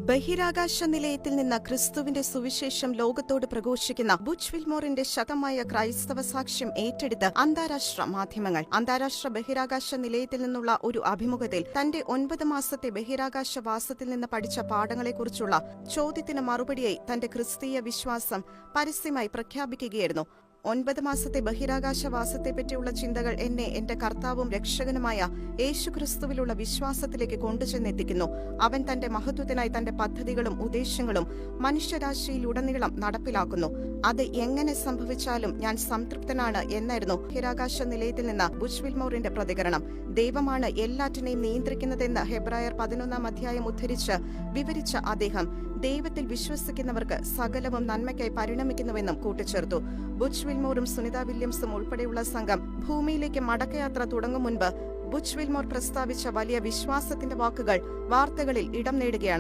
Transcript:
ബഹിരാകാശ നിലയത്തിൽ നിന്ന് ക്രിസ്തുവിന്റെ സുവിശേഷം ലോകത്തോട് പ്രഘോഷിക്കുന്ന ബുച്ച് വിൽമോറിന്റെ ശക്തമായ ക്രൈസ്തവ സാക്ഷ്യം ഏറ്റെടുത്ത് അന്താരാഷ്ട്ര മാധ്യമങ്ങൾ. അന്താരാഷ്ട്ര ബഹിരാകാശ നിലയത്തിൽ നിന്നുള്ള ഒരു അഭിമുഖത്തിൽ തന്റെ 9 മാസത്തെ ബഹിരാകാശ വാസത്തിൽ നിന്ന് പഠിച്ച പാഠങ്ങളെക്കുറിച്ചുള്ള ചോദ്യത്തിന് മറുപടിയായി തന്റെ ക്രിസ്തീയ വിശ്വാസം പരസ്യമായി പ്രഖ്യാപിക്കുകയായിരുന്നു. 9 മാസത്തെ ബഹിരാകാശവാസത്തെപ്പറ്റിയുള്ള ചിന്തകൾ എന്നെ എന്റെ കർത്താവും രക്ഷകനുമായ യേശുക്രിസ്തുവിലുള്ള വിശ്വാസത്തിലേക്ക് കൊണ്ടുചെന്നെത്തിക്കുന്നു. അവൻ തന്റെ മഹത്വത്തിനായി തന്റെ പദ്ധതികളും ഉദ്ദേശങ്ങളും മനുഷ്യരാശിയിലുടനീളം നടപ്പിലാക്കുന്നു. അത് എങ്ങനെ സംഭവിച്ചാലും ഞാൻ സംതൃപ്തനാണ് എന്നായിരുന്നു ബഹിരാകാശ നിലയത്തിൽ നിന്ന് ബുച്ച് വിൽമോറിന്റെ പ്രതികരണം. ദൈവമാണ് എല്ലാറ്റിനെയും നിയന്ത്രിക്കുന്നതെന്ന് ഹെബ്രായർ 11 അധ്യായം ഉദ്ധരിച്ച് വിവരിച്ച അദ്ദേഹം ദൈവത്തിൽ വിശ്വസിക്കുന്നവർക്ക് സകലവും നന്മയ്ക്കായി പരിണമിക്കുന്നുവെന്നും കൂട്ടിച്ചേർത്തു. ബുച്ച് വിൽമോറും സുനിത വില്യംസും ഉൾപ്പെടെയുള്ള സംഘം ഭൂമിയിലേക്ക് മടക്കയാത്ര തുടങ്ങും മുൻപ് ബുച്ച് വിൽമോർ പ്രസ്താവിച്ച വലിയ വിശ്വാസത്തിന്റെ വാക്കുകൾ വാർത്തകളിൽ ഇടം നേടുകയാണ്.